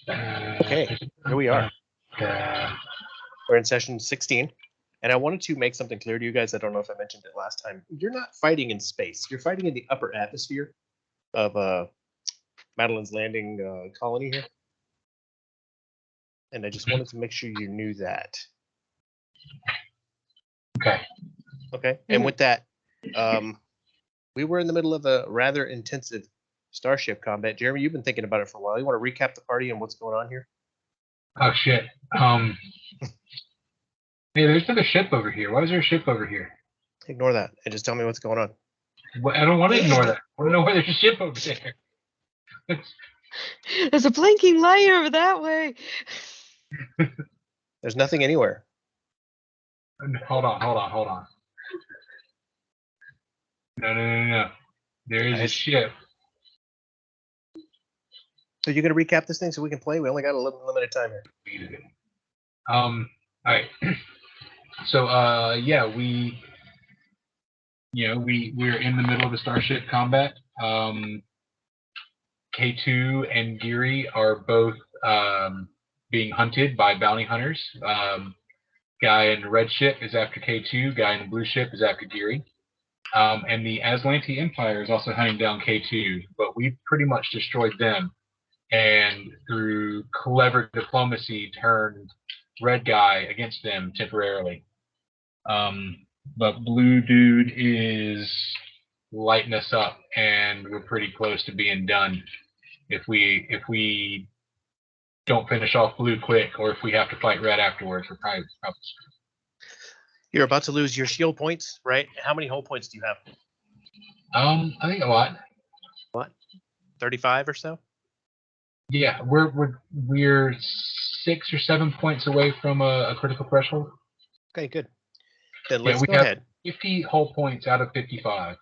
Okay, here we are. We're in session 16, and I wanted to make something clear to you guys. I don't know if I mentioned it last time. You're not fighting in space. You're fighting in the upper atmosphere of Madeline's Landing colony here. And I just wanted to make sure you knew that. Okay. Okay, and with that, we were in the middle of a rather intensive starship combat. Jeremy, you've been thinking about it for a while. You want to recap the party and what's going on here? Oh, shit. Hey, there's another ship over here. Why is there a ship over here? Ignore that and just tell me what's going on. Well, I don't want to ignore that. I want to know why there's a ship over there. There's a blinking light over that way. There's nothing anywhere. Hold on. No. There is a ship. So you're going to recap this thing so we can play? We only got a limited time here. All right. So, we're in the middle of the starship combat. K2 and Geary are both being hunted by bounty hunters. Guy in the red ship is after K2. Guy in the blue ship is after Geary. And the Aslanti Empire is also hunting down K2, but we've pretty much destroyed them. And through clever diplomacy, turned red guy against them temporarily. But blue dude is lighting us up, and we're pretty close to being done. If we don't finish off blue quick, or if we have to fight red afterwards, we're probably screwed. You're about to lose your shield points, right? How many hull points do you have? I think a lot. What? 35 or so? Yeah, we're 6 or 7 points away from a critical threshold. Okay, good. Then let's we go have ahead. 50 hull points out of 55.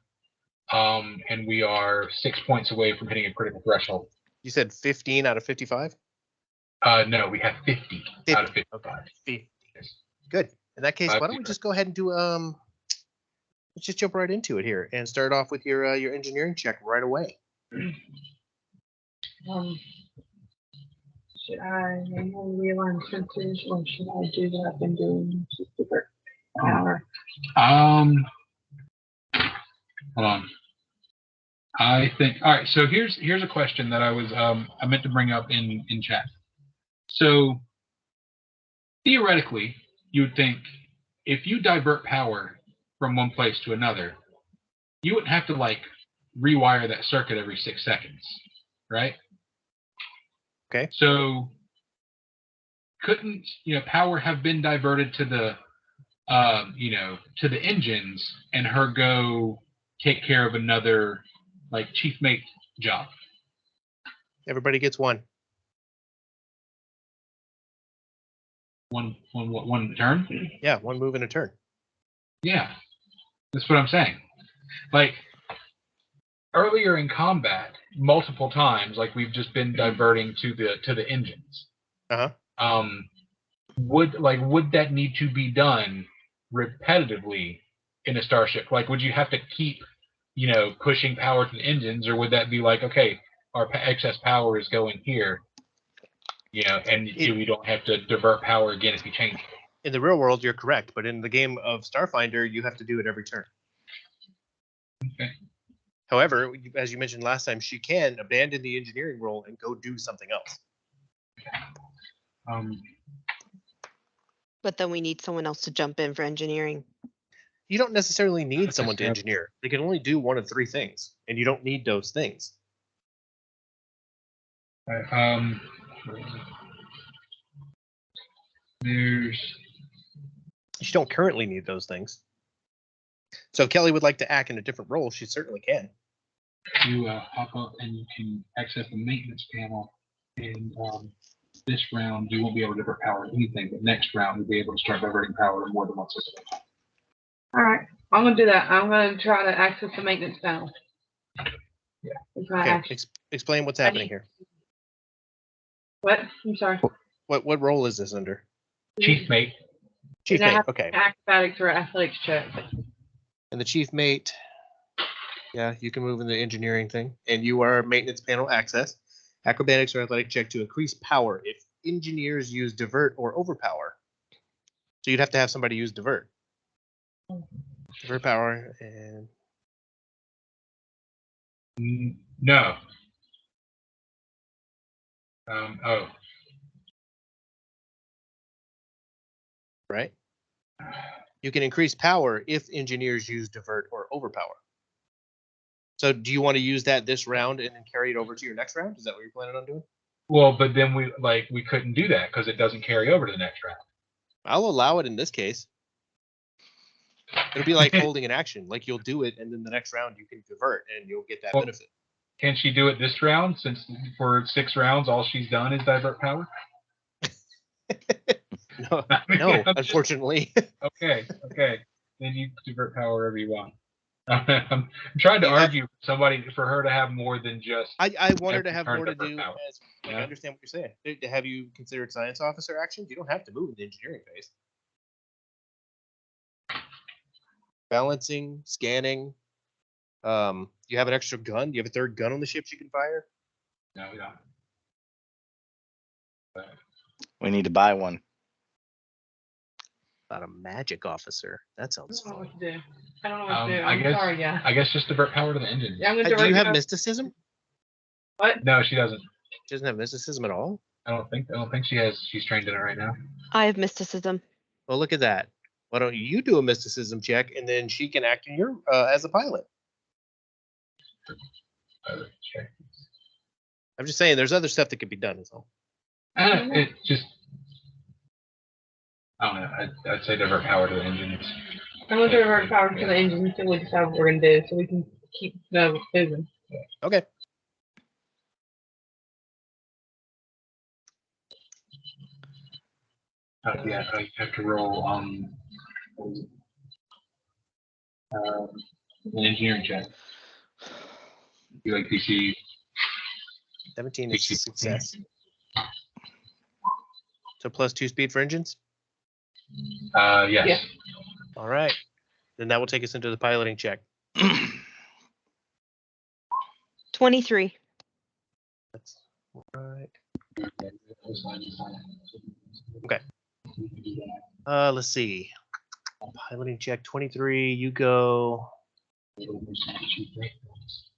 And we are 6 points away from hitting a critical threshold. You said 15 out of 55? No, we have 50 out of 55. Okay, 50. Good. In that case, why don't we just go ahead and do let's just jump right into it here and start off with your engineering check right away. Should I manually realign sensors, or should I do what I've been doing just a different hour? Hold on. I think. All right. So here's a question that I meant to bring up in chat. So theoretically, you would think if you divert power from one place to another, you wouldn't have to rewire that circuit every 6 seconds, right? Okay. So couldn't power have been diverted to the to the engines and her go take care of another chief mate job? Everybody gets one. One turn? Yeah, one move and a turn. Yeah, that's what I'm saying. Earlier in combat, multiple times, we've just been diverting to the engines. Would that need to be done repetitively in a starship? Would you have to keep pushing power to the engines, or would that be okay, our excess power is going here, and we don't have to divert power again if you change it? In the real world, you're correct, but in the game of Starfinder, you have to do it every turn. Okay. However, as you mentioned last time, she can abandon the engineering role and go do something else. But then we need someone else to jump in for engineering. You don't necessarily need someone to engineer. They can only do one of 3 things, and you don't need those things. You don't currently need those things. So if Kelly would like to act in a different role, she certainly can. You hop up and you can access the maintenance panel, and this round you won't be able to divert power to anything, but next round you'll be able to start diverting power to more than one system. All right, I'm gonna do that. I'm gonna try to access the maintenance panel. Yeah. Okay. Explain what's happening here. What? I'm sorry. What role is this under? Chief mate. Chief mate. Okay. Acrobatics or athletics check. And the chief mate. Yeah, you can move in the engineering thing, and you are maintenance panel access. Acrobatics or athletic check to increase power if engineers use divert or overpower. So you'd have to have somebody use divert. Divert power and No. Oh. right. You can increase power if engineers use divert or overpower. So do you want to use that this round and then carry it over to your next round? Is that what you're planning on doing? Well, but then we couldn't do that because it doesn't carry over to the next round. I'll allow it in this case. It'll be like holding an action. Like you'll do it, and then the next round you can divert, and you'll get that benefit. Can she do it this round? Since for 6 rounds, all she's done is divert power. No, no, unfortunately. Okay. Then you divert power wherever you want. I'm trying to argue for her to have more than just. I want her to have turn more to divert do. power. I understand what you're saying. Have you considered science officer actions? You don't have to move in the engineering phase. Balancing, scanning. You have an extra gun? Do you have a third gun on the ship you can fire? No, we don't. We need to buy one. Not a magic officer. That sounds I don't know fun. what to do. I don't know what to do. I I'm guess, sorry, yeah. I guess just divert power to the engine. Yeah, I'm gonna Do you have divert- mysticism? What? No, she doesn't. She doesn't have mysticism at all? I don't think she has. She's trained in it right now. I have mysticism. Well, look at that. Why don't you do a mysticism check, and then she can act in your as a pilot? Okay. I'm just saying, there's other stuff that could be done. Is all. It just. I don't know. I'd say divert power to the engines. I'm gonna divert power to the engine until we decide what we're gonna do, so we can keep moving. Okay. Yeah, I have to roll an engineering check. You like PC? 17 is a success. So +2 speed for engines? Yes. Yeah. All right. Then that will take us into the piloting check. 23. That's right. Okay. Let's see. Piloting check 23. You go.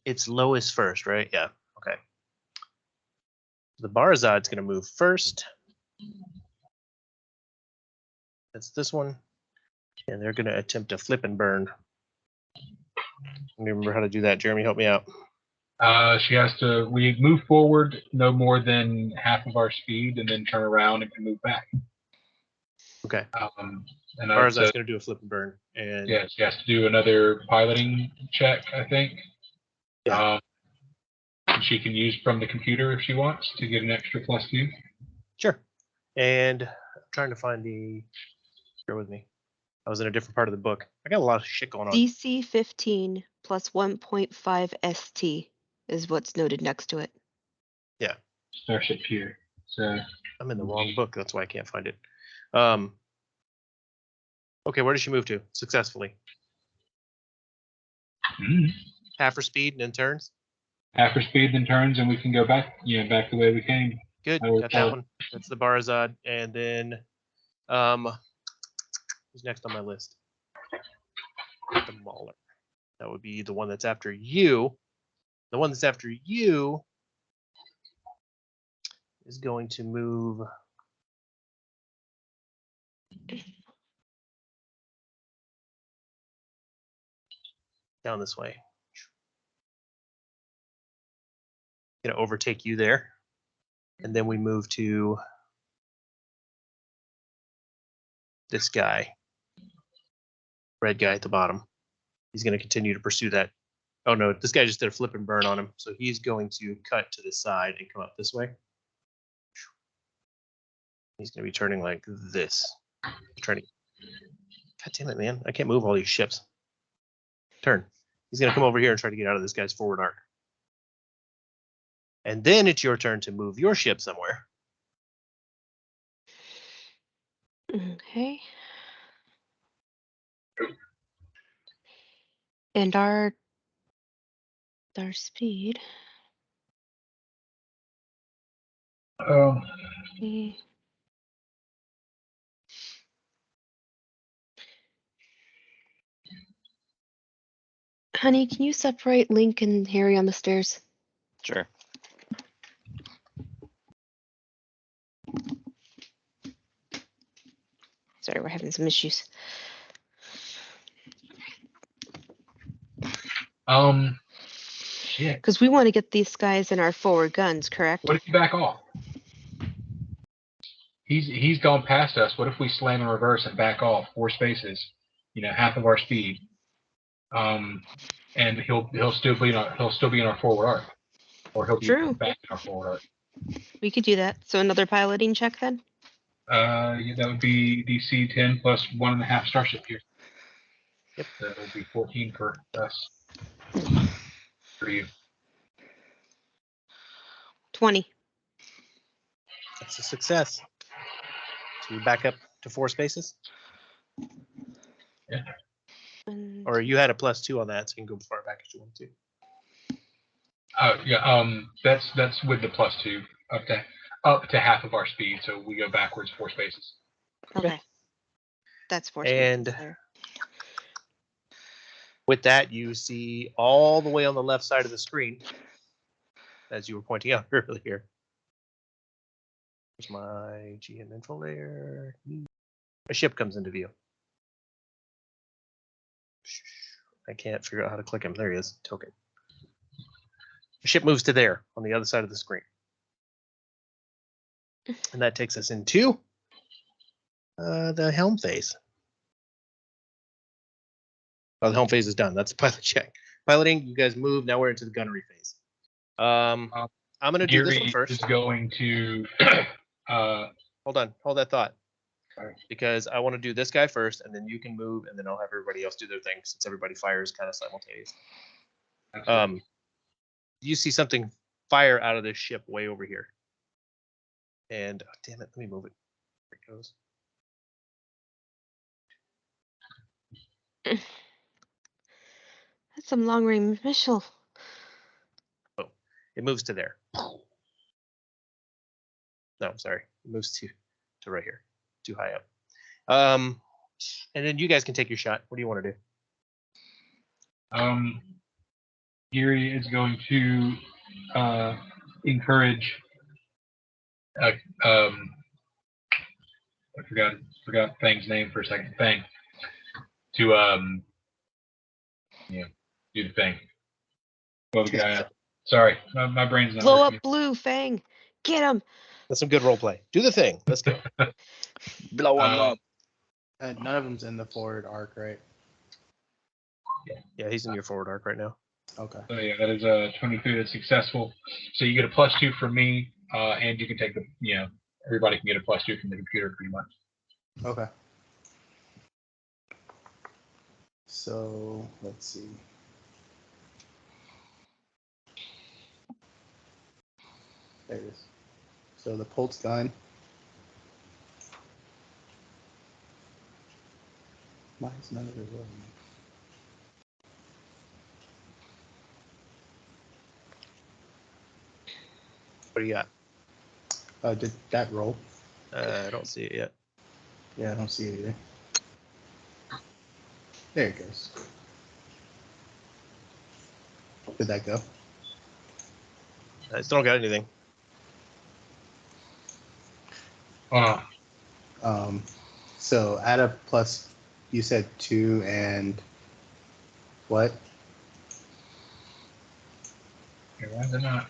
It's lowest first, right? Yeah. Okay. The Barazad's going to move first. That's this one. And they're going to attempt to flip and burn. Remember how to do that. Jeremy, help me out. She has to. We move forward no more than half of our speed, and then turn around and can move back. Okay. And Barazad's going to do a flip and burn. And yeah, she has to do another piloting check, I think. Yeah. She can use from the computer if she wants to get an extra +2. Sure. And I'm trying to find the. Bear with me. I was in a different part of the book. I got a lot of shit going on. DC 15 plus 1.5 ST is what's noted next to it. Yeah. Starship Pier. So I'm in the wrong book. That's why I can't find it. Okay, where does she move to successfully? Half her speed and then turns. half her speed, then turns, and we can go back. Back the way we came. Good. Got that one. That's the Barazad. And then, who's next on my list? The Mauler. That would be the one that's after you. The one that's after you is going to move. Down this way. Gonna overtake you there. And then we move to this guy. Red guy at the bottom. He's gonna continue to pursue that. Oh no, this guy just did a flip and burn on him. So he's going to cut to the side and come up this way. He's gonna be turning like this. Trying to. God damn it, man. I can't move all these ships. Turn. He's gonna come over here and try to get out of this guy's forward arc. And then it's your turn to move your ship somewhere. Okay. And our speed. Eh. Honey, can you separate Link and Harry on the stairs? Sure. Sorry, we're having some issues. Shit. Because we want to get these guys in our forward guns, correct? What if you back off? He's gone past us. What if we slam in reverse and back off 4 spaces? Half of our speed. And he'll still be in our forward arc, or he'll be True. back in our forward arc. We could do that. So another piloting check then? Yeah, that would be DC 10 plus 1.5 starship here. Yep. So that would be 14 for us. For you. 20. That's a success. So you back up to 4 spaces? Yeah. Or you had a +2 on that, so you can go as far back as you want to. Yeah. That's with the +2 up to half of our speed, so we go backwards 4 spaces. Okay. That's 4 And spaces there. with that, you see all the way on the left side of the screen, as you were pointing out earlier. Here's my GM info layer. A ship comes into view. I can't figure out how to click him. There he is. Token. The ship moves to there on the other side of the screen. And that takes us into the helm phase. Oh, the helm phase is done. That's the pilot check. Piloting, you guys move. Now we're into the gunnery phase. I'm going to do this one Geary first. is going to. Hold on. Hold that thought. Sorry. Because I want to do this guy first, and then you can move, and then I'll have everybody else do their thing since everybody fires kind of simultaneously. You see something fire out of this ship way over here. And oh, damn it, let me move it. There it goes. That's some long range missile. Oh, it moves to there. No, I'm sorry. It moves to right here. Too high up. And then you guys can take your shot. What do you want to do? Geary is going to encourage. I forgot Fang's name for a second. Fang to do the thing. Blow the guy up. Sorry, my brain's not. Blow working. up Blue, Fang. Get him. That's some good role play. Do the thing. Let's go. Blow him up. None of them's in the forward arc, right? Yeah, he's in your forward arc right now. Okay. So yeah, that is a 23 that's successful. So you get a +2 from me, and you can take everybody can get a +2 from the computer pretty much. Okay. So let's see. There it is. So the pulse gun. Why is none of it rolling? What do you got? Did that roll? I don't see it yet. Yeah, I don't see it either. There it goes. Did that go? I still don't got anything. So add a plus, you said 2 and what? Okay, why is it not?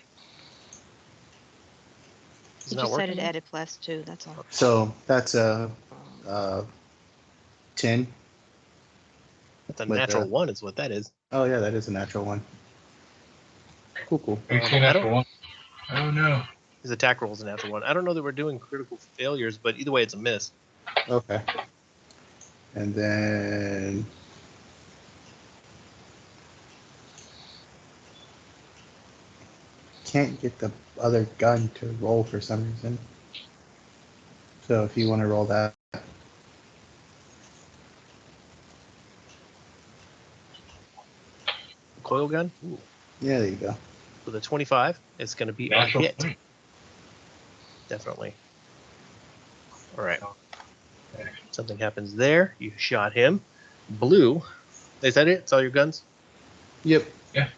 Is He it not just said working? it added +2. That's all. So that's a 10. That's a with natural the- 1 is what that is. Oh yeah, that is a natural one. Cool. We've seen I that don't- for one. Oh no. His attack roll is a natural 1. I don't know that we're doing critical failures, but either way, it's a miss. Okay. And then can't get the other gun to roll for some reason. So if you want to roll that. Coil gun. Ooh. Yeah, there you go. With a 25, it's going to be a Natural hit. 20. Definitely. All right. Okay. Something happens there. You shot him. Blue. Is that it? It's all your guns? Yep. Okay.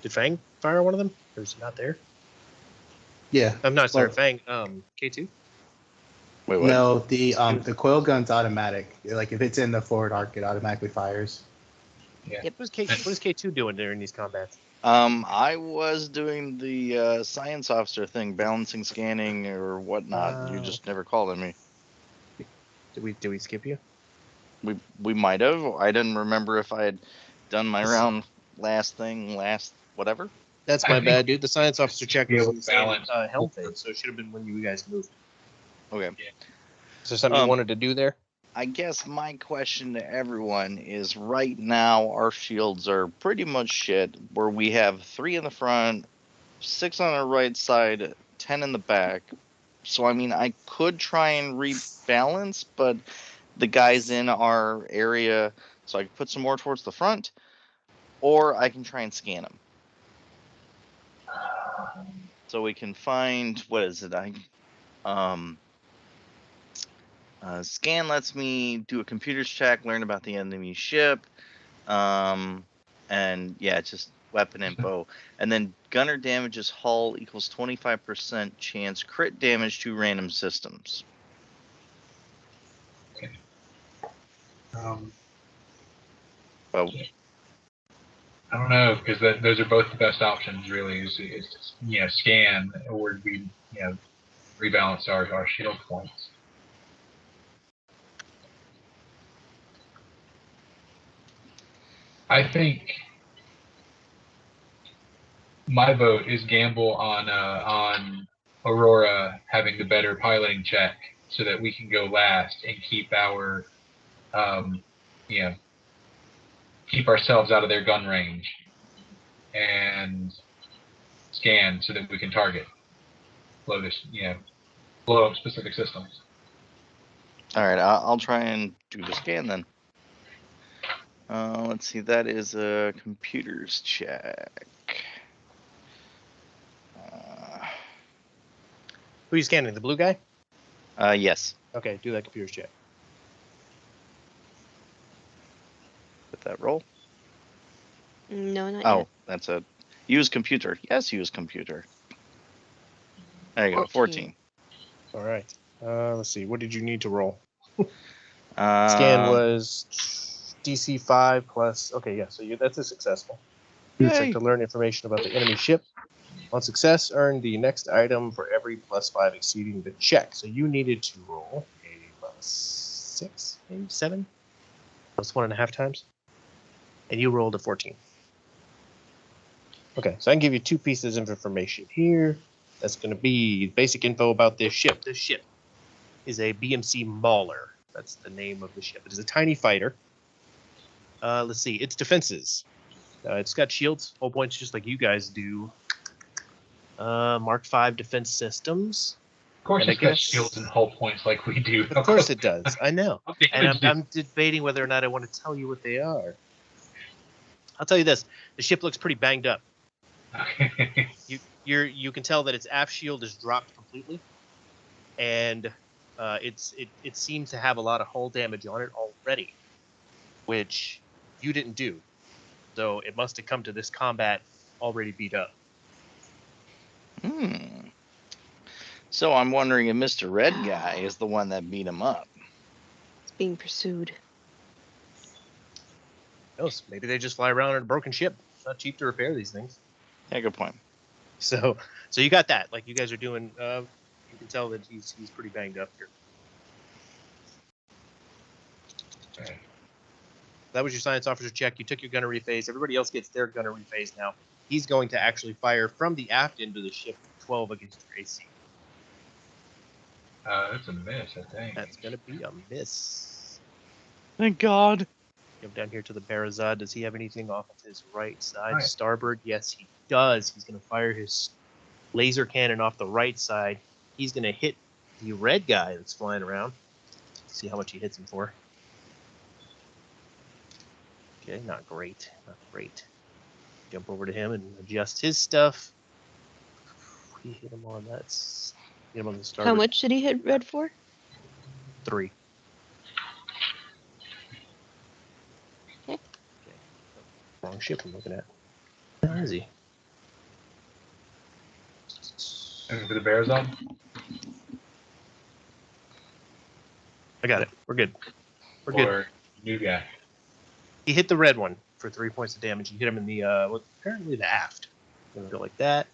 Did Fang fire one of them? Or is he not there? Yeah. I'm not sorry. Well, Fang. K2. Wait, what? No, the coil gun's automatic. Like if it's in the forward arc, it automatically fires. Yeah. Yep. What is K2 doing during these combats? I was doing the science officer thing, balancing, scanning, or whatnot. You Oh. just never called on me. Did we skip you? We might have. I didn't remember if I had done my round last whatever. That's I my think bad, dude. The science officer check be was able in the to same balance. helm phase, so it should have been when you guys moved. Okay. Is there something you Um, wanted to do there? I guess my question to everyone is right now our shields are pretty much shit, where we have 3 in the front, 6 on the right side, 10 in the back. So I mean I could try and rebalance, but the guys in our area, so I could put some more towards the front, or I can try and scan them. So we can find, what is it? Scan lets me do a computer's check, learn about the enemy ship, and yeah, just weapon info. And then gunner damages hull equals 25% chance crit damage to random systems. Um, But I don't know because those are both the best options. Really, is scan or we rebalance our shield points. I think my vote is gamble on Aurora having the better piloting check so that we can go last and keep our keep ourselves out of their gun range and scan so that we can target blow up specific systems. all right, I'll try and do the scan then. Let's see, that is a computer's check. Who are you scanning? The blue guy? Yes, Okay, do that computer's check. with that roll. No, not Oh, yet. that's a use computer. Yes, use computer. There you go, 14. All right. Let's see. What did you need to roll? Scan was DC 5 plus. Okay, yeah. So that's a successful. Check Yay. to learn information about the enemy ship. On success, earn the next item for every +5 exceeding the check. So you needed to roll a +6, maybe 7, +1.5 times, and you rolled a 14. Okay, so I can give you 2 pieces of information here. That's going to be basic info about this ship. This ship is a BMC Mauler. That's the name of the ship. It is a tiny fighter. Let's see. Its defenses. It's got shields, hull points just like you guys do. Mark V defense systems. Of course, And I it's got guess- shields and hull points like we do. Of course it does. I know. How And damage I'm debating whether or not I want to tell you what they are. I'll tell you this. The ship looks pretty banged up. You can tell that its aft shield is dropped completely, and it seems to have a lot of hull damage on it already, which you didn't do. So it must have come to this combat already beat up. So I'm wondering if Mr. Red Guy is the one that beat him up. It's being pursued. Who knows? Maybe they just fly around in a broken ship. It's not cheap to repair these things. Yeah, good point. So you got that. Like you guys are doing. You can tell that he's pretty banged up here. Okay. That was your science officer check. You took your gunnery phase. Everybody else gets their gunnery phase now. He's going to actually fire from the aft end of the ship 12 against your AC. That's a miss, I think. That's going to be a miss. Thank God. Come down here to the Barazad. Does he have anything off of his right side? Right. Starboard? Yes, he does. He's going to fire his laser cannon off the right side. He's going to hit the red guy that's flying around. See how much he hits him for. Okay, not great. Not great. Jump over to him and adjust his stuff. We hit him on that. Get him on the How starboard. much did he hit red for? 3. Okay. Wrong ship I'm looking at. Where is he? Looking for the bears on. I got it. We're good. We're good. Or new guy. He hit the red one for 3 points of damage. You hit him in the apparently the aft. Gonna go like that.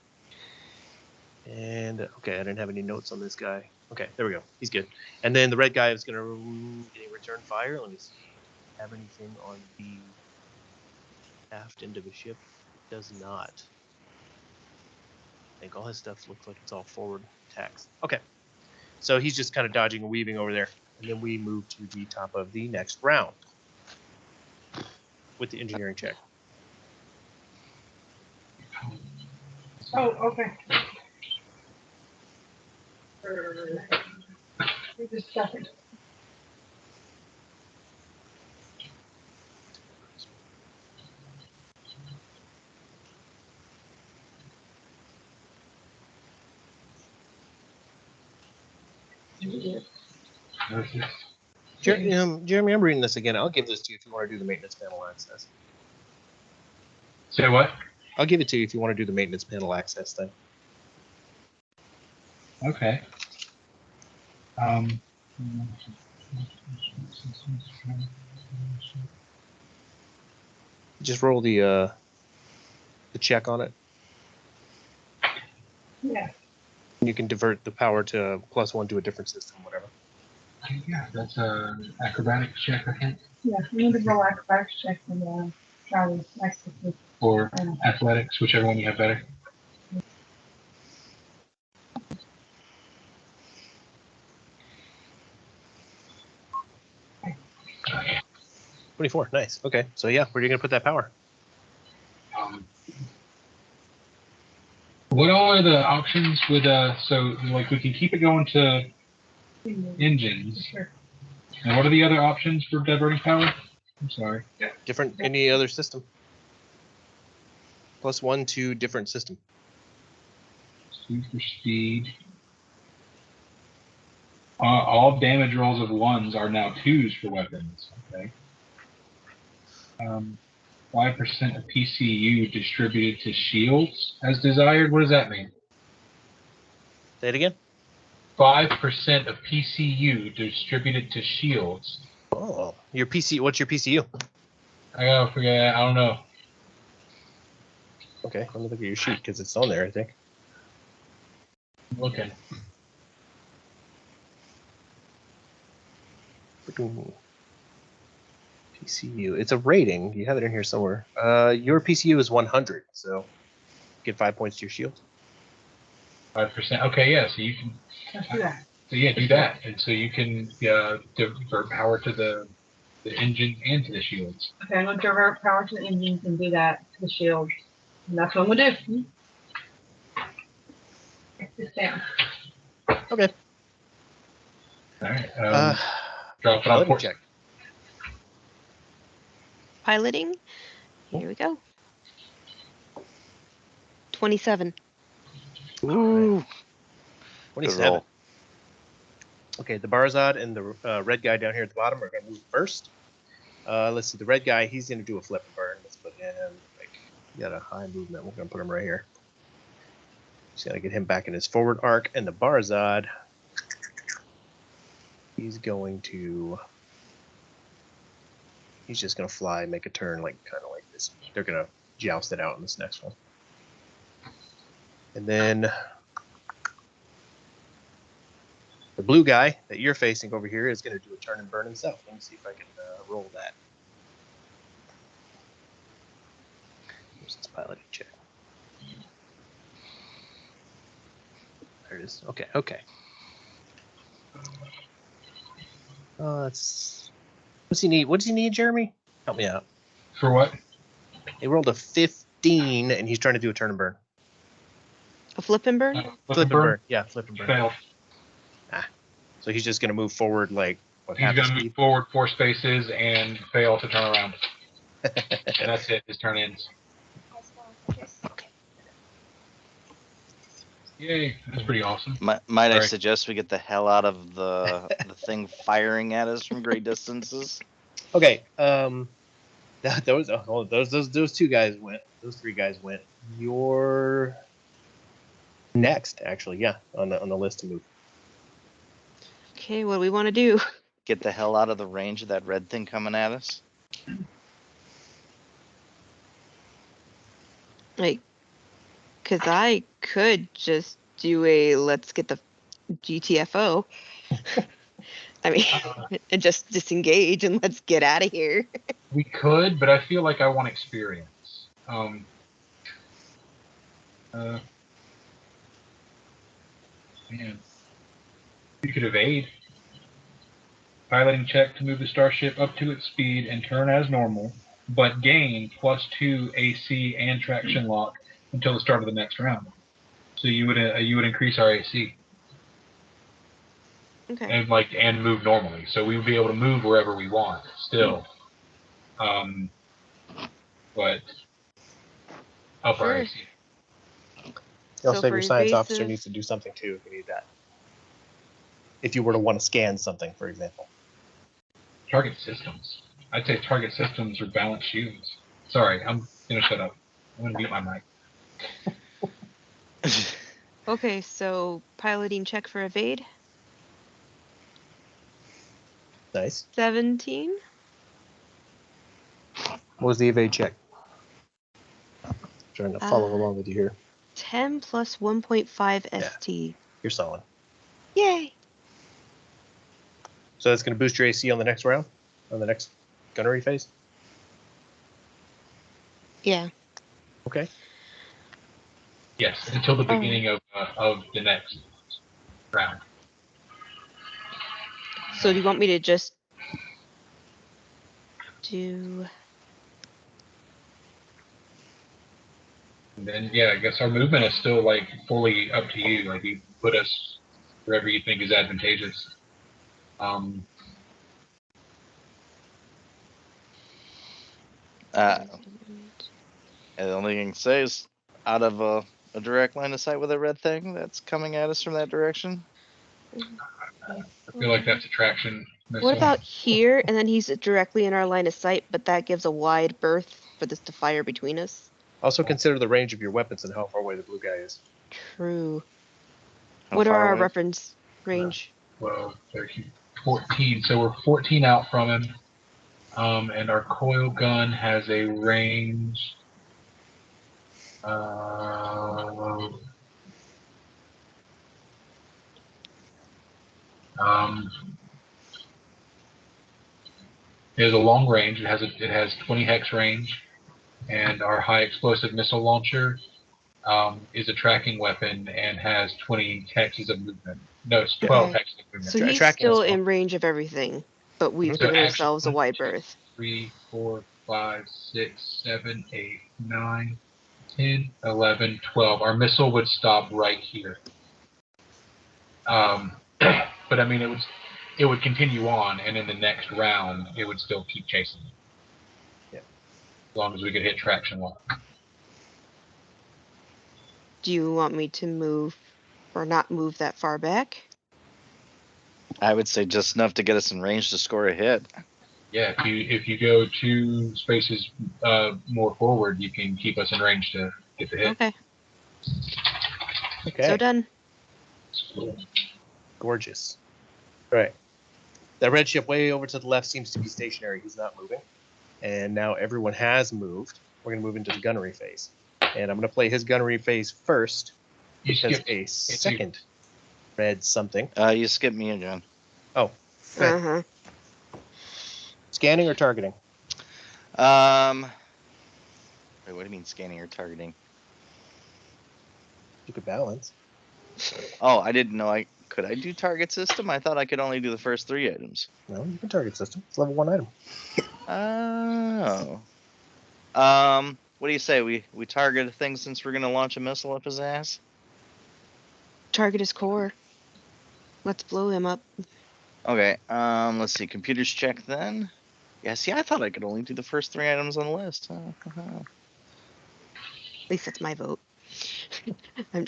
And okay, I didn't have any notes on this guy. Okay, there we go. He's good. And then the red guy is gonna return fire. Let me see. Have anything on the aft end of the ship? It does not. I think all his stuff looks like it's all forward attacks. Okay. So he's just kind of dodging and weaving over there. And then we move to the top of the next round with the engineering check. Oh, okay. Wait just a second. Jeremy, I'm reading this again. I'll give this to you if you want to do the maintenance panel access. Say what? I'll give it to you if you want to do the maintenance panel access thing. Okay. Just roll the check on it. Yeah. You can divert the power to +1 to a different system, whatever. Yeah, that's an acrobatics check, I think. Yeah. We need to roll acrobatics check and try to access this. Or athletics, whichever one you have better. Okay. 24, nice. Okay, so yeah, where are you gonna put that power? What all are the options with so like we can keep it going to engines. Sure. And what are the other options for diverting power? I'm sorry. Yeah. Different, any other system. +1 to different system. 2 for speed. All damage rolls of 1s are now 2s for weapons. Okay. 5% of PCU distributed to shields as desired. What does that mean? Say it again. 5% of PCU distributed to shields. Oh, your PC. What's your PCU? I gotta forget. I don't know. Okay, let me look at your sheet because it's on there, I think. I'm looking. PCU. It's a rating. You have it in here somewhere. Your PCU is 100, so get 5 points to your shield. 5%. Okay, yeah. So you can. Let's do that. So yeah, do that, and so you can divert power to the engine and to the shields. Okay, I'm going to divert power to the engines and do that to the shields. And that's what I'm going to do. Write this down. Okay. All right. Drop it on Piloting port. check. Piloting. Here we go. 27. Ooh. Good 27. roll. Okay, the Barzad and the red guy down here at the bottom are going to move first. Let's see, the red guy, he's going to do a flip and burn. Let's put him, like, he got a high movement. We're going to put him right here. Just got to get him back in his forward arc. And the Barzad, he's just going to fly, make a turn, like kind of like this. They're going to joust it out in this next one. And then the blue guy that you're facing over here is going to do a turn and burn himself. Let me see if I can roll that. Here's this piloting check. There it is. Okay, okay. What's he need? What does he need, Jeremy? Help me out. For what? He rolled a 15, and he's trying to do a turn and burn. A flip and burn? Flip and burn. Yeah, flip and burn. Fail. So he's just going to move forward like what He's half going his to move speed. forward 4 spaces and fail to turn around. And that's it. His turn ends. Okay. Yay, that's pretty awesome. Might I Sorry. suggest we get the hell out of the thing firing at us from great distances? Okay. Those two guys went. Those three guys went. You're next, actually. Yeah, on the list to move. Okay, what do we want to do? Get the hell out of the range of that red thing coming at us? Like, because I could just do a let's get the GTFO. I mean, and just disengage and let's get out of here. We could, but I feel like I want experience. Man, you could evade. Piloting check to move the starship up to its speed and turn as normal, but gain +2 AC and traction lock until the start of the next round. So you would increase our AC Okay. and move normally. So we would be able to move wherever we want still. But up our Sure. AC. Also, So your for science officer evasive- needs to do something too if you need that. If you were to want to scan something, for example. Target systems. I'd say target systems or balanced shields. Sorry, I'm gonna shut up. I'm gonna mute my mic. Okay, so piloting check for evade. Nice. 17. What was the evade check? Trying to follow Uh, along with you here. 10 plus 1.5 Yeah. ST. You're solid. Yay! So that's going to boost your AC on the next round, on the next gunnery phase. Yeah. Okay. Yes, until the beginning of the next round. So do you want me to just do... And then yeah, I guess our movement is still like fully up to you. Like you put us wherever you think is advantageous. The only thing I can say is out of a direct line of sight with a red thing that's coming at us from that direction. I feel like that's attraction missile. What about here? And then he's directly in our line of sight, but that gives a wide berth for this to fire between us. Also consider the range of your weapons and how far away the blue guy is. True. How What are far our away? reference range? 12, 13, 14. So we're 14 out from him. And our coil gun has a range. It has a long range. It has 20 hex range, and our high explosive missile launcher is a tracking weapon and has 20 hexes of movement. No, it's 12 Okay. hexes of movement. So he's tracking still as well. in range of everything, but we've Mhm. given So ourselves a actually, wide 1, 2, berth. 3, 4, 5, 6, 7, 8, 9, 10, 11, 12. Our missile would stop right here. But I mean, it would continue on, and in the next round, it would still keep chasing. Yeah. As long as we could hit traction lock. Do you want me to move or not move that far back? I would say just enough to get us in range to score a hit. Yeah, if you go 2 spaces more forward, you can keep us in range to get the hit. Okay. Okay. So done. Cool. Gorgeous. All right. That red ship way over to the left seems to be stationary. He's not moving. And now everyone has moved. We're going to move into the gunnery phase. And I'm going to play his gunnery phase first You because skipped a it. second red something. You skipped me again. Oh. Red. Uh-huh. Scanning or targeting? Wait, what do you mean scanning or targeting? You could balance. Oh, I didn't know could I do target system? I thought I could only do the first 3 items. No, you can target system. It's level 1 item. Oh. What do you say? We target a thing since we're gonna launch a missile up his ass? Target his core. Let's blow him up. Okay, let's see. Computers check then. Yeah, see, I thought I could only do the first 3 items on the list. At least that's my vote.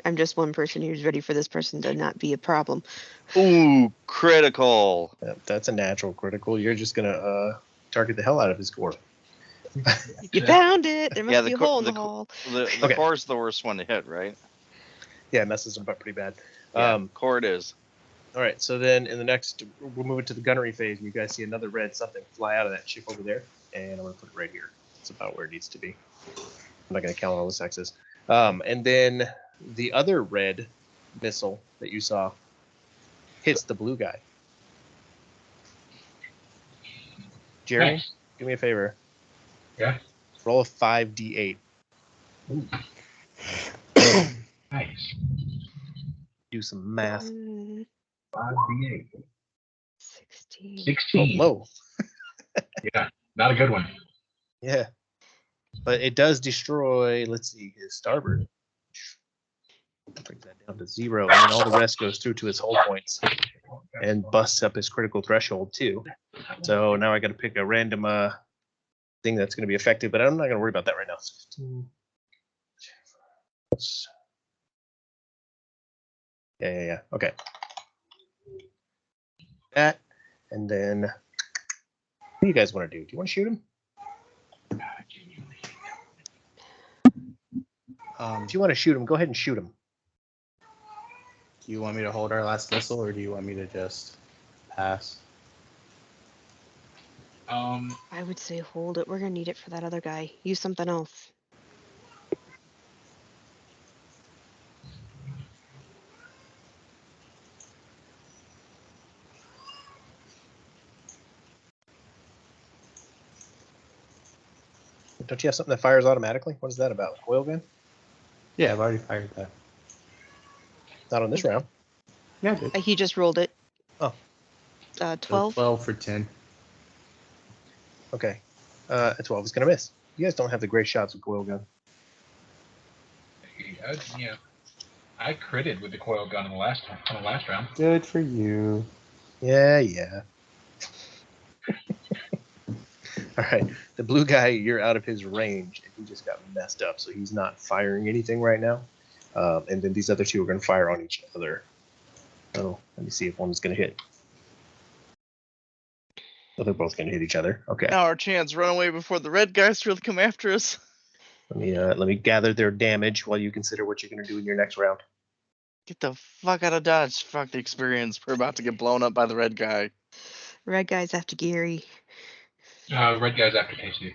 I'm just one person who's ready for this person to not be a problem. Ooh, critical. That's a natural critical. You're just gonna target the hell out of his core. You found it. There must Yeah, be the a co- hole in the the co- hall. The Okay. core is the worst one to hit, right? Yeah, it messes him up pretty bad. Yeah, core it is. All right, so then in the next, we're moving to the gunnery phase. You guys see another red something fly out of that ship over there, and I'm gonna put it right here. It's about where it needs to be. I'm not gonna count all the sexes. And then the other red missile that you saw hits the blue guy. Jerry, Nice. do me a favor. Yeah. Roll a 5d8. Nice. Do some math. 5d8. 16. 16. Oh, low. Yeah, not a good one. Yeah. But it does destroy, let's see, his starboard. Brings that down to 0, and then all the rest goes through to his hull points and busts up his critical threshold too. So now I got to pick a random thing that's going to be effective, but I'm not going to worry about that right now. 15. Yeah. Okay. That, and then what do you guys want to do? Do you want to shoot him? If you want to shoot him, go ahead and shoot him. Do you want me to hold our last missile, or do you want me to just pass? I would say hold it. We're gonna need it for that other guy. Use something else. Don't you have something that fires automatically? What is that about? Coil gun? Yeah, I've already fired that. Not on this round. Yeah, I did. He just rolled it. Oh. 12. 12 for 10. Okay. A 12 is going to miss. You guys don't have the great shots with coil gun. Yeah, I critted with the coil gun on the last round. Good for you. Yeah. All right. The blue guy, you're out of his range, and he just got messed up, so he's not firing anything right now. And then these other two are going to fire on each other. So let me see if one's going to hit. Oh, they're both going to hit each other. Okay. Now our chance, run away before the red guys really come after us. Let me gather their damage while you consider what you're going to do in your next round. Get the fuck out of Dodge. Fuck the experience. We're about to get blown up by the red guy. Red guy's after Gary. Red guy's after K2.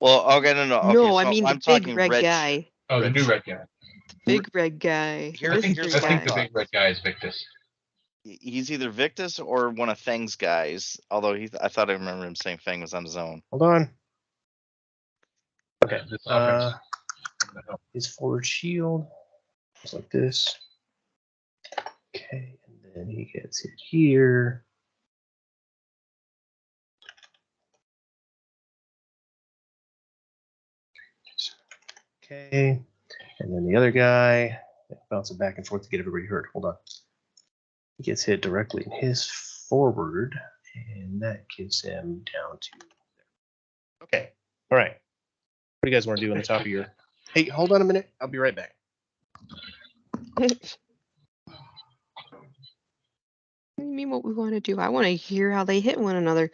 Well, okay, no. Okay, No, so I mean the I'm big talking red red guy. Oh, the Red new ship. red guy. Big red guy. Here- I This think, here's I big what think guy. the big red guy is Victus. He's either Victus or one of Fang's guys. Although I thought I remember him saying Fang was on his own. Hold on. Okay. This offense. His forward shield. Just like this. Okay, and then he gets hit here. Okay, and then the other guy, bouncing back and forth to get everybody hurt. Hold on. He gets hit directly in his forward, and that gives him down to there. Okay, all right. What do you guys want to do on the top of your... Hey, hold on a minute. I'll be right back. What do you mean what we want to do? I want to hear how they hit one another.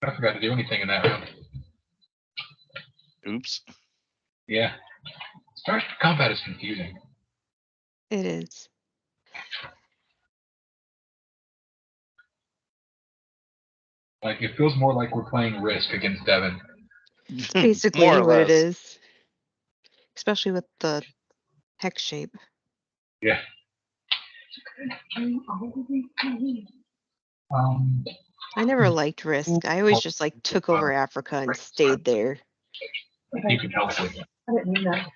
I forgot to do anything in that round. Oops. Yeah. Starship combat is confusing. It is. Like, it feels more like we're playing Risk against Devin. Basically More or what it less. is. Especially with the hex shape. Yeah. I never liked Risk. I always just like took over Africa and stayed there. You can help with it. I didn't mean that.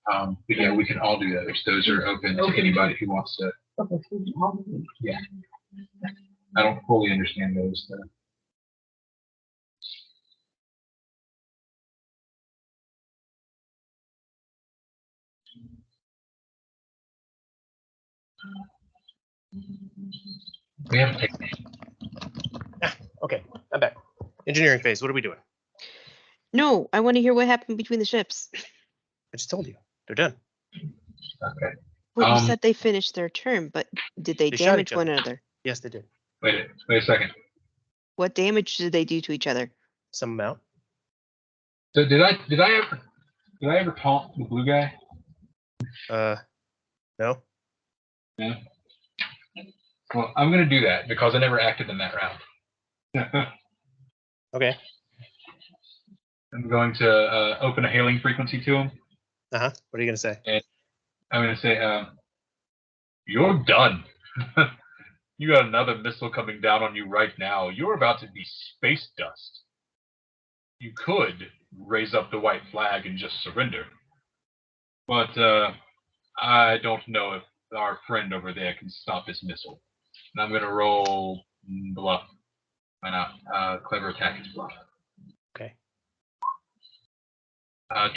But yeah, we can all do those. Those are open to anybody who wants to. Okay, so you all- Yeah. I don't fully understand those, though. We have a technique. Okay, I'm back. Engineering phase. What are we doing? No, I want to hear what happened between the ships. I just told you. They're done. Okay. Well, you Um, said they finished their turn, but did they They shot damage each one other. another? Yes, they did. wait a second. What damage did they do to each other? Some amount. So did I ever taunt the blue guy? No. Yeah. Well, I'm gonna do that because I never acted in that round. Okay. I'm going to open a hailing frequency to him. What are you gonna say? I'm gonna say, "You're done. You got another missile coming down on you right now. You're about to be space dust. You could raise up the white flag and just surrender, but I don't know if our friend over there can stop this missile. And I'm gonna roll bluff. Why not? Clever attack is bluff. Okay.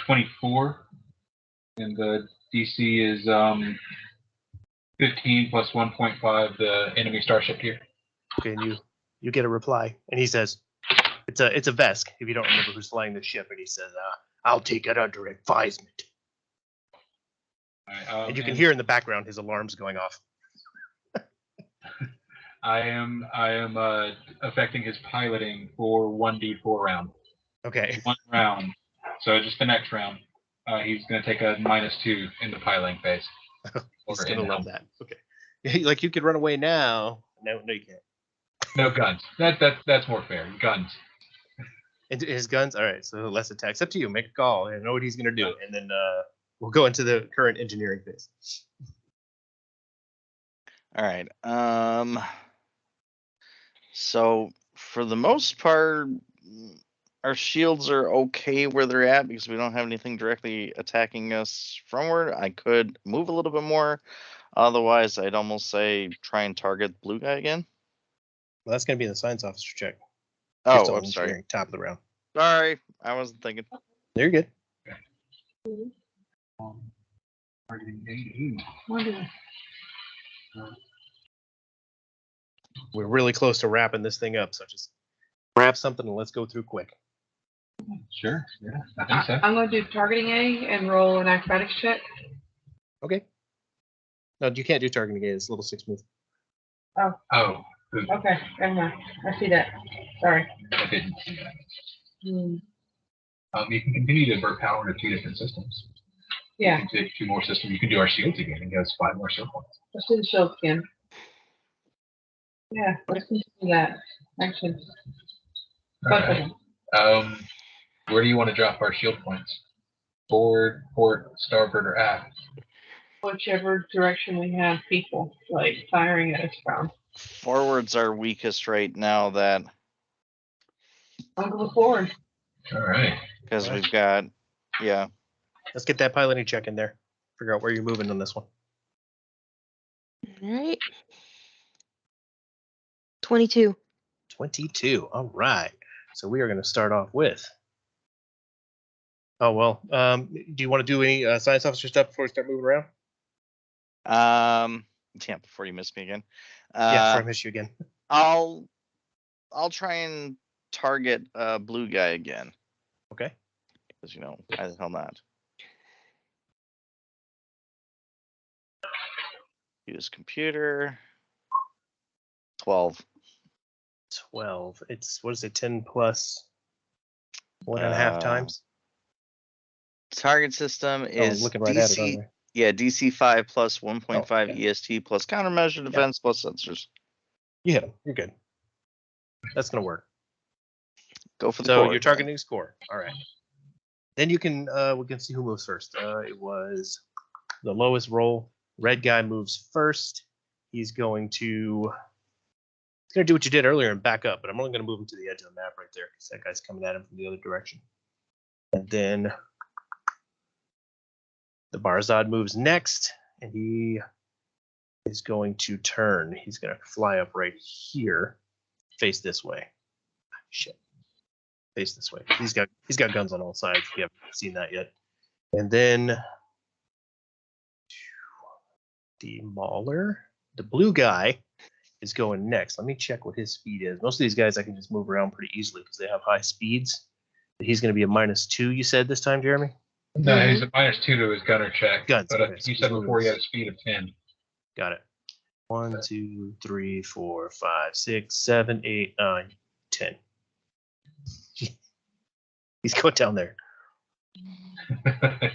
24, and the DC is 15 plus 1.5 the enemy starship here. Okay, and you get a reply, and he says, "It's a Vesk." If you don't remember who's flying the ship, and he says, "I'll take it under advisement." Right, And you can hear in the background his alarms going off. I am affecting his piloting for 1d4 round. Okay. 1 round. So just the next round, he's going to take a -2 in the piloting phase. He's Or gonna in love helm. that. Okay. Like you could run away now. No, you can't. No guns. That's more fair. Guns. And his guns. All right. So less attacks. Up to you. Make a call and know what he's gonna do, and then we'll go into the current engineering phase. All right. So for the most part, our shields are okay where they're at because we don't have anything directly attacking us fromward. I could move a little bit more. Otherwise, I'd almost say try and target blue guy again. Well, that's gonna be the science officer check. You're Oh, still I'm sorry. engineering, top of the round. Sorry, I wasn't thinking. You're good. Targeting 8. Wonderful. We're really close to wrapping this thing up, so just grab something and let's go through quick. Sure. Yeah, I think so. I'm going to do targeting A and roll an acrobatics check. Okay. No, you can't do targeting again. It's a level 6 move. Oh, Okay, never mind. I see that. Sorry. I didn't see that. Hmm. You can continue to divert power into 2 different systems. Yeah, You can take 2 more systems. You can do our shields again and give us 5 more shield points. let's do the shield again. Yeah, let's continue that. Actually, both of Alright. them. Where do you want to drop our shield points? Forward, port, starboard, or aft? Whichever direction we have people like firing at us from. Forwards are weakest right now. That I'll go forward. All right. because Alright. we've got Let's get that piloting check in there. Figure out where you're moving on this one. All right. 22. 22. All right. So we are going to start off with. Oh, well. Do you want to do any science officer stuff before we start moving around? yeah. Before you miss me again, Yeah, before I miss you again. I'll try and target blue guy again Okay. because why the hell not? Use computer. 12. 12. It's, what is it, 10 plus 1.5 times? Target system Oh, I'm is looking right at it, aren't DC. I? Yeah, DC 5 plus 1.5 Oh, yeah. EST plus countermeasure defense plus sensors. You hit him. You're good. That's going to work. Go for the So core. you're targeting score. All right. Then you can, we can see who moves first. It was the lowest roll. Red guy moves first. He's going to do what you did earlier and back up, but I'm only going to move him to the edge of the map right there because that guy's coming at him from the other direction. And then the Barzad moves next, and he is going to turn. He's going to fly up right here, face this way. Shit. Face this way. He's got guns on all sides. If you haven't seen that yet. And then the Mauler, the blue guy, is going next. Let me check what his speed is. Most of these guys I can just move around pretty easily because they have high speeds. He's going to be a -2, you said this time, Jeremy? No, he's a -2 to his gunner check. Guns, But okay, so you he's said moving before he this. had a speed of 10. Got it. 1, 2, 3, 4, 5, 6, 7, 8, 9, 10. He's going down there.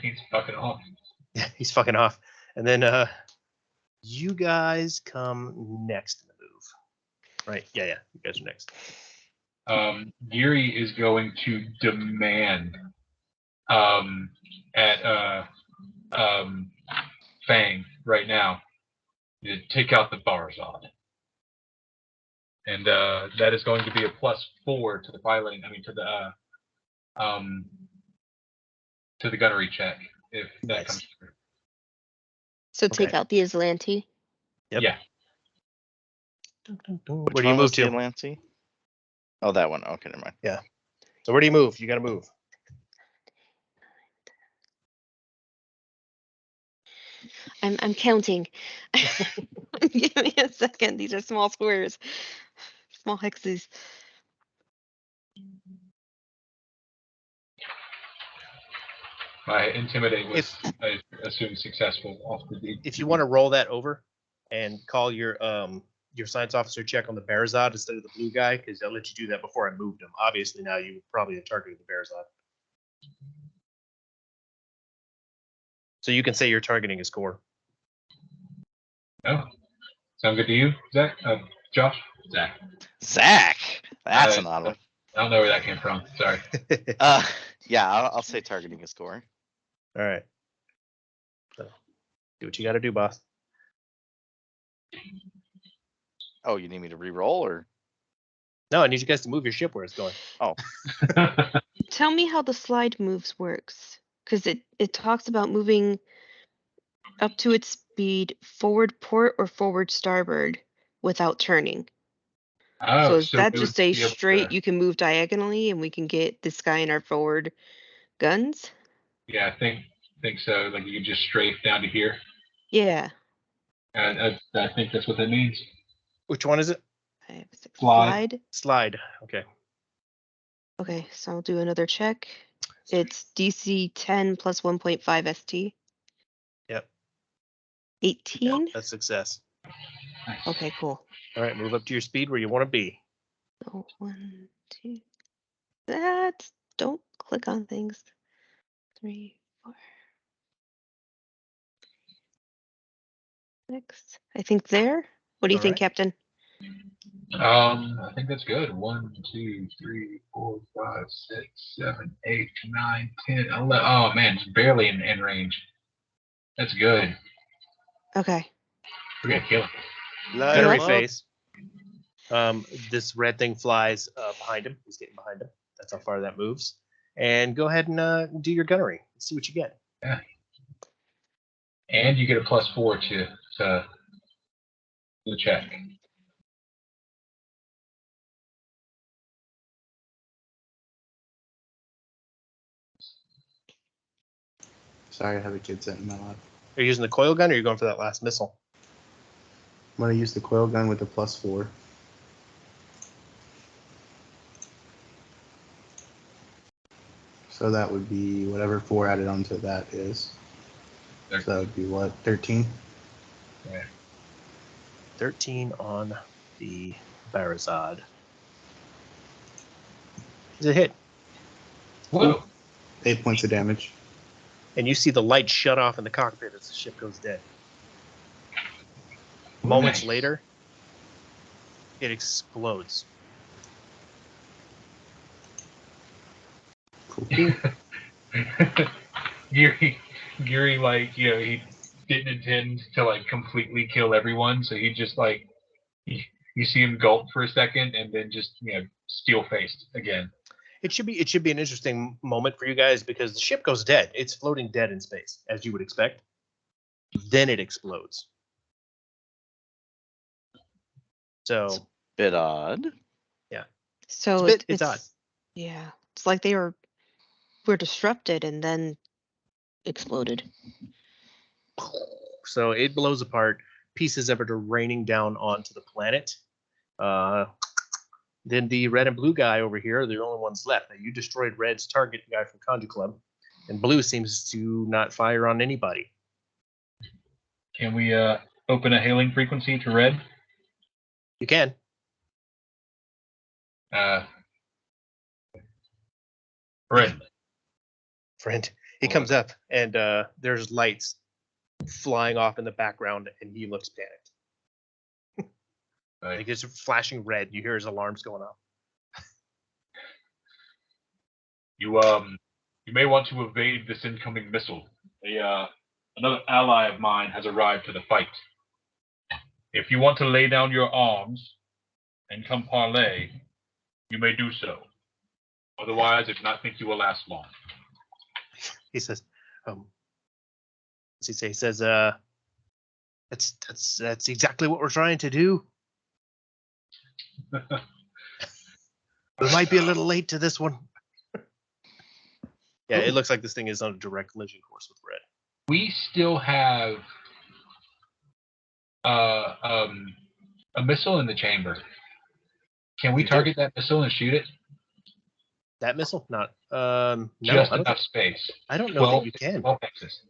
He's fucking off. Yeah, he's fucking off. And then you guys come next in the move. Right? Yeah, you guys are next. Geary is going to demand at Fang right now to take out the Barzod. And that is going to be a +4 to the piloting. I mean, to the gunnery check if that Nice. comes through. So take Okay. out the Aslanti. Yep. Yeah. Where Which do you one move was the to? Atlanti? Oh, that one. Okay, never mind. So where do you move? You got to move. I'm counting. Give me a second. These are small squares, small hexes. My intimidate was, I assume, successful off the beat. If you want to roll that over and call your science officer check on the Barazod instead of the blue guy, because I'll let you do that before I moved him. Obviously, now you probably have targeted the Barazod. So you can say you're targeting his core. Oh, sound good to you, Zach? Josh? Zach. Zach. That's an Uh, odd one. I don't know where that came from. Sorry. Yeah, I'll say targeting a score. All right. So, do what you got to do, boss. Oh, you need me to re-roll or? No, I need you guys to move your ship where it's going. Oh, Tell me how the slide moves works, because it talks about moving up to its speed forward port or forward starboard without turning. Oh, So is that we just would a be able straight? to- You can move diagonally, and we can get this guy in our forward guns. Yeah, I think so. Like you could just strafe down to here. Yeah. I think that's what that means. Which one is it? 5, 6, Slide. slide. Slide. Okay. Okay, so I'll do another check. It's DC 10 plus 1.5 ST. Yep. 18. That's success. Okay, cool. All right, move up to your speed where you want to be. So 1, 2. That don't click on things. 3, 4, 6. I think there. What do you All think, right. Captain? I think that's good. 1, 2, 3, 4, 5, 6, 7, 8, 9, 10, 11. Oh man, it's barely in range. That's good. Okay. We're gonna kill it. light Gunnery 'em up. phase. This red thing flies behind him. He's getting behind him. That's how far that moves. And go ahead and do your gunnery. Let's see what you get. And you get a +4 to the check. Sorry, I have a kid sitting in my lap. Are you using the coil gun or are you going for that last missile? I'm gonna use the coil gun with the +4. So that would be whatever 4 added onto that is. So that would be what, 13? Yeah. 13 on the Barazod. It's a hit. Whoa. 8 points of damage. And you see the light shut off in the cockpit as the ship goes dead. Moments Nice. later, it explodes. Cool. Geary, like, you know, he didn't intend to like completely kill everyone, so he just like you see him gulp for a second and then just, you know, steel faced again. It should be an interesting moment for you guys because the ship goes dead. It's floating dead in space, as you would expect. Then it explodes. So Bit odd. So it's odd. Yeah. It's like they were disrupted and then exploded. So it blows apart. Pieces of it are raining down onto the planet. Then the red and blue guy over here are the only ones left. Now, you destroyed red's target, the guy from Conjure Club, and blue seems to not fire on anybody. Can we open a hailing frequency to red? You can. Red. Friend. He comes up, and there's lights flying off in the background, and he looks panicked. Like it's flashing red. You hear his alarms going off. You may want to evade this incoming missile. Another ally of mine has arrived to the fight. If you want to lay down your arms and come parley, you may do so. Otherwise, I do not think you will last long. He says, what's he say? He says, that's exactly what we're trying to do. We might be a little late to this one. Yeah, it looks like this thing is on a direct collision course with red. We still have a missile in the chamber. Can we target that missile and shoot it? That missile? Not no. Just enough space. I don't know that you can. 12 Texas.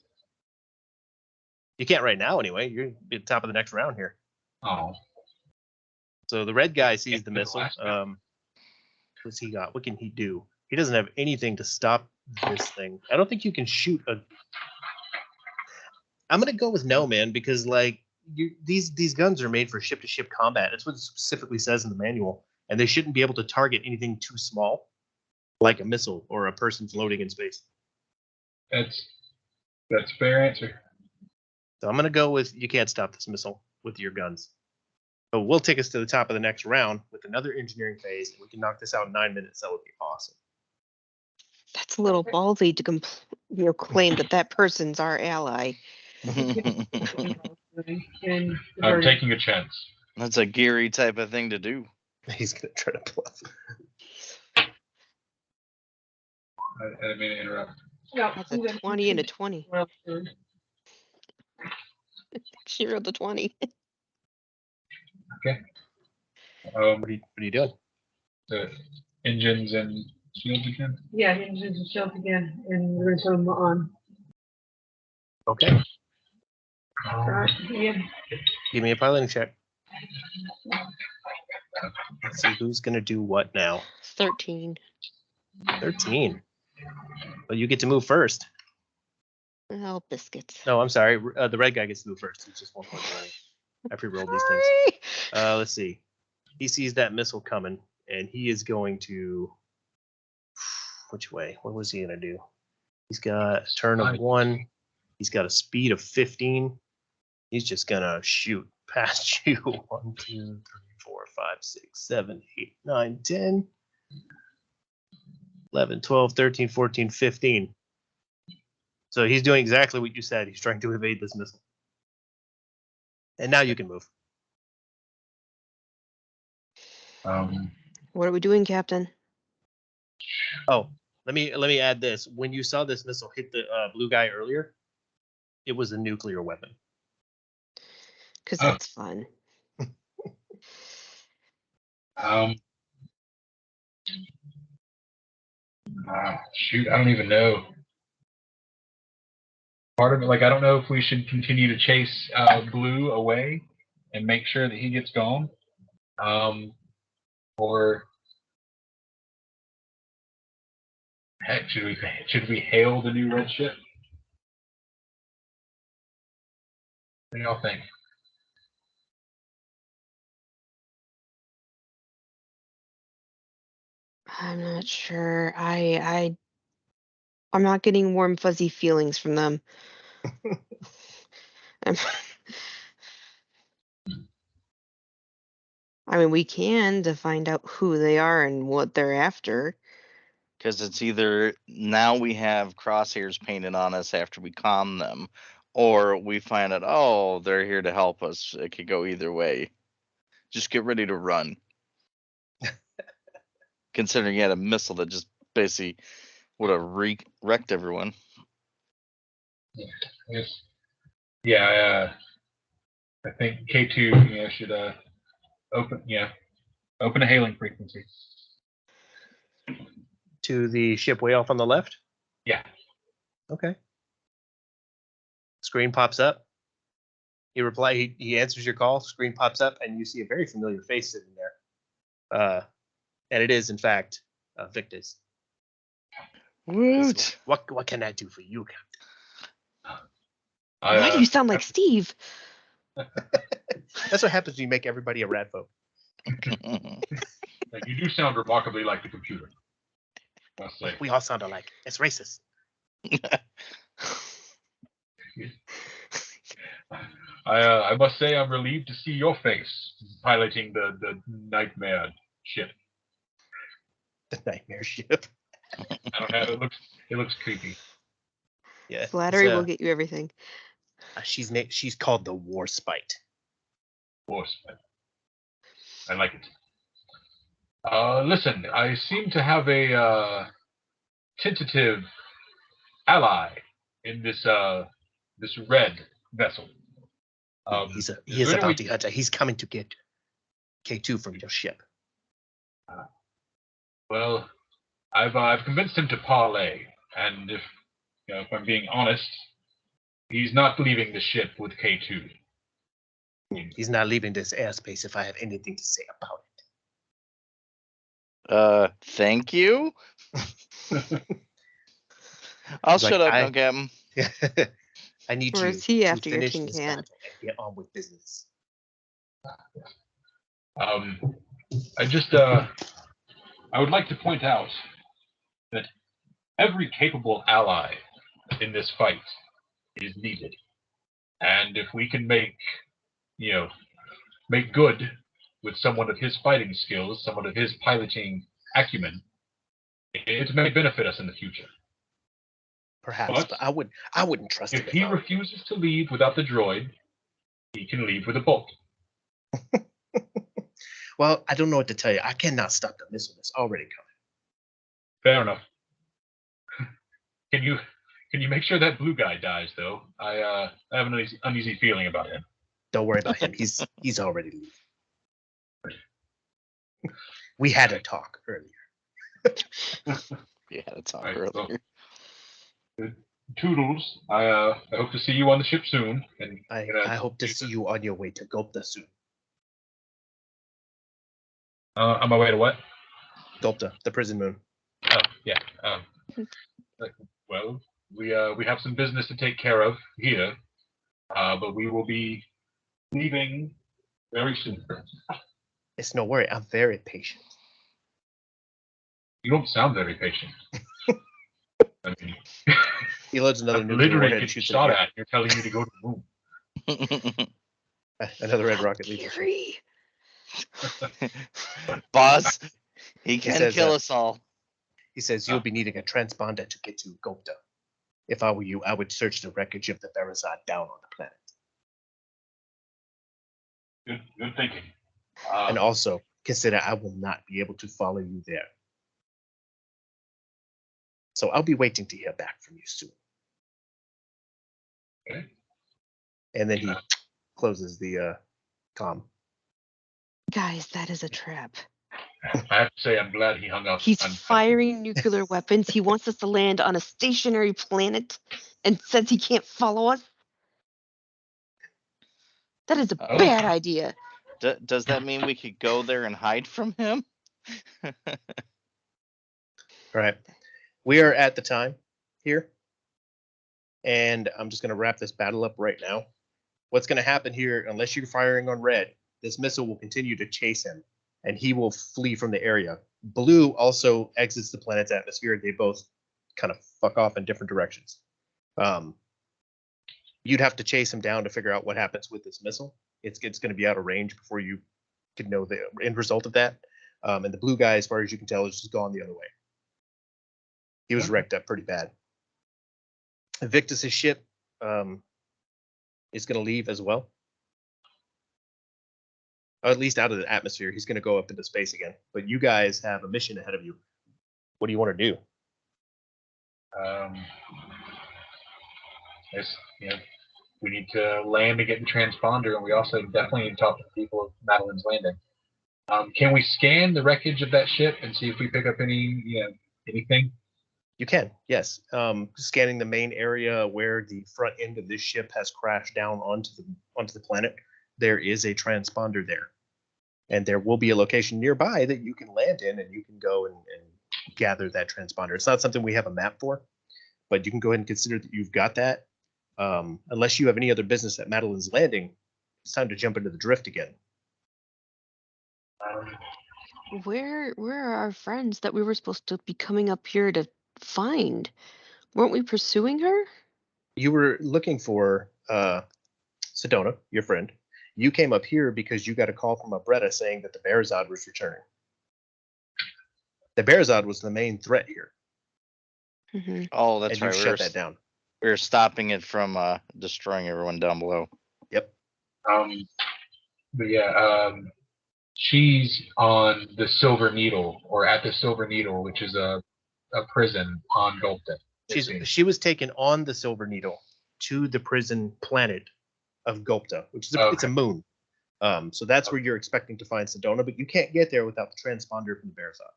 You can't right now anyway. You're at the top of the next round here. Oh. So the red guy sees the missile. What's he got? What can he do? He doesn't have anything to stop this thing. I don't think you can shoot a. I'm gonna go with no, man, because like these guns are made for ship-to-ship combat. That's what it specifically says in the manual, and they shouldn't be able to target anything too small, like a missile or a person floating in space. That's a fair answer. So I'm gonna go with you can't stop this missile with your guns. So we'll take us to the top of the next round with another engineering phase, and we can knock this out in 9 minutes. That would be awesome. That's a little ballsy to claim that person's our ally. And I'm taking a chance. That's a Geary type of thing to do. He's gonna try to bluff. I didn't mean to interrupt. That's a 20 and a 20. She rolled a 20. Okay. What are you doing? The engines and shields again? Yeah, engines and shields again, and we're gonna turn them on. Okay. Right, yeah. Give me a piloting check. Let's see who's gonna do what now. 13. 13. Well, you get to move first. Oh, biscuits. No, I'm sorry. The red guy gets to move first. He's just 1 point away. I pre-rolled these things. Let's see. He sees that missile coming, and he is going to. Which way? What was he gonna do? He's got a turn of 1. He's got a speed of 15. He's just gonna shoot past you. 1, 2, 3, 4, 5, 6, 7, 8, 9, 10, 11, 12, 13, 14, 15. So he's doing exactly what you said. He's trying to evade this missile. And now you can move. What are we doing, Captain? Oh, let me add this. When you saw this missile hit the blue guy earlier, it was a nuclear weapon. Because that's fun. Shoot, I don't even know. Part of it, like, I don't know if we should continue to chase blue away and make sure that he gets gone, or heck, should we hail the new red ship? What do y'all think? I'm not sure. I'm not getting warm, fuzzy feelings from them. I mean, we can to find out who they are and what they're after. Because it's either now we have crosshairs painted on us after we calm them, or we find out, oh, they're here to help us. It could go either way. Just get ready to run. Considering you had a missile that just basically would have wrecked everyone. Yes. Yeah, I think K2 should open. Yeah, Open a hailing frequency. To the ship way off on the left. Yeah. Okay. Screen pops up. He answers your call. Screen pops up, and you see a very familiar face sitting there. And it is, in fact, Victus. Woot. What can I do for you, Captain? Why do you sound like Steve? That's what happens when you make everybody a rat folk. You do sound remarkably like the computer. Must say. We all sound alike. It's racist. I must say I'm relieved to see your face piloting the nightmare ship. The nightmare ship. I don't have it looks creepy. Yeah. Flattery will get you everything. She's called the War Spite. I like it. Listen, I seem to have a tentative ally in this red vessel. He is a bounty hunter. He's coming to get K2 from your ship. Well, I've convinced him to parley, and if I'm being honest, he's not leaving the ship with K2. He's not leaving this airspace if I have anything to say about it. Thank you. I'll shut up now, Captain. I need Or you is he to after your finish tin this can? battle and get on with business. I would like to point out that every capable ally in this fight is needed, and if we can make good with someone of his fighting skills, someone of his piloting acumen, it may benefit us in the future. Perhaps, but I wouldn't trust him. If he refuses to leave without the droid, he can leave with a bolt. Well, I don't know what to tell you. I cannot stop the missile that's already coming. Fair enough. Can you make sure that blue guy dies, though? I have an uneasy feeling about him. Don't worry about him. He's already leaving. We had a talk earlier. We had a talk Right, earlier. So, Toodles, I hope to see you on the ship soon. And I hope to see you on your way to Gupta soon. On my way to what? Gupta, the prison moon. Oh, yeah. Well, we have some business to take care of here, but we will be leaving very soon. It's no worry. I'm very patient. You don't sound very patient. I mean, He loads another I'm nuclear literally warhead and getting shoots shot it. at. You're telling me to go to the moon. Another red rocket leaves. Fury. Boss, he can says, kill us all. He says you'll be needing a transponder to get to Gupta. If I were you, I would search the wreckage of the Barazad down on the planet. Good thinking. And also, consider I will not be able to follow you there. So I'll be waiting to hear back from you soon. Okay. And then he closes the comm. Guys, that is a trap. I have to say, I'm glad he hung up. He's firing nuclear weapons. He wants us to land on a stationary planet and says he can't follow us. That is a bad idea. Does that mean we could go there and hide from him? All right. We are at the time here. And I'm just going to wrap this battle up right now. What's going to happen here, unless you're firing on red, this missile will continue to chase him, and he will flee from the area. Blue also exits the planet's atmosphere. They both kind of fuck off in different directions. You'd have to chase him down to figure out what happens with this missile. It's going to be out of range before you can know the end result of that. And the blue guy, as far as you can tell, is just gone the other way. He was wrecked up pretty bad. Victus's ship is going to leave as well. Or at least out of the atmosphere. He's going to go up into space again. But you guys have a mission ahead of you. What do you want to do? We need to land and get the transponder, and we also definitely need to talk to the people of Madeline's Landing. Can we scan the wreckage of that ship and see if we pick up anything? You can, yes. Scanning the main area where the front end of this ship has crashed down onto the planet, there is a transponder there. And there will be a location nearby that you can land in, and you can go and gather that transponder. It's not something we have a map for, but you can go ahead and consider that you've got that. Unless you have any other business at Madeline's Landing, it's time to jump into the drift again. Where are our friends that we were supposed to be coming up here to find? Weren't we pursuing her? You were looking for Sedona, your friend. You came up here because you got a call from Abretta saying that the Bearzod was returning. The Bearzod was the main threat here. Mm-hmm. Oh, that's and right. you shut that down. We were stopping it from destroying everyone down below. Yep. But yeah, she's on the Silver Needle, or at the Silver Needle, which is a prison on Gulfton. She was taken on the Silver Needle to the prison planet of Gulpta, which is it's a moon. So that's where you're expecting to find Sedona, but you can't get there without the transponder from the Bearzod.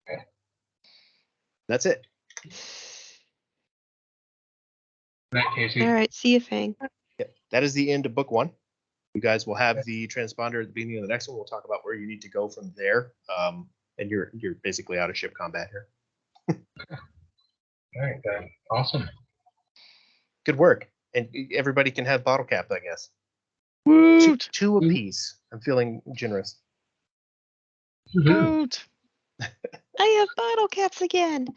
Okay. That's it. In that case, All right, see you, Fang. Yep. That is the end of book 1. You guys will have the transponder at the beginning of the next one. We'll talk about where you need to go from there. And you're basically out of ship combat here. all right, awesome. Good work. And everybody can have bottle cap, I guess. Woot! Two apiece. I'm feeling generous. Woot! I have bottle caps again.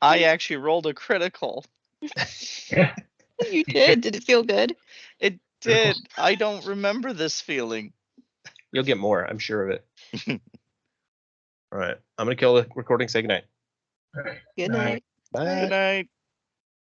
I actually rolled a critical. You did. Did it feel good? It did. I don't remember this feeling. You'll get more. I'm sure of it. All right. I'm going to kill the recording. Say goodnight. All right. Good night. Bye. Good night.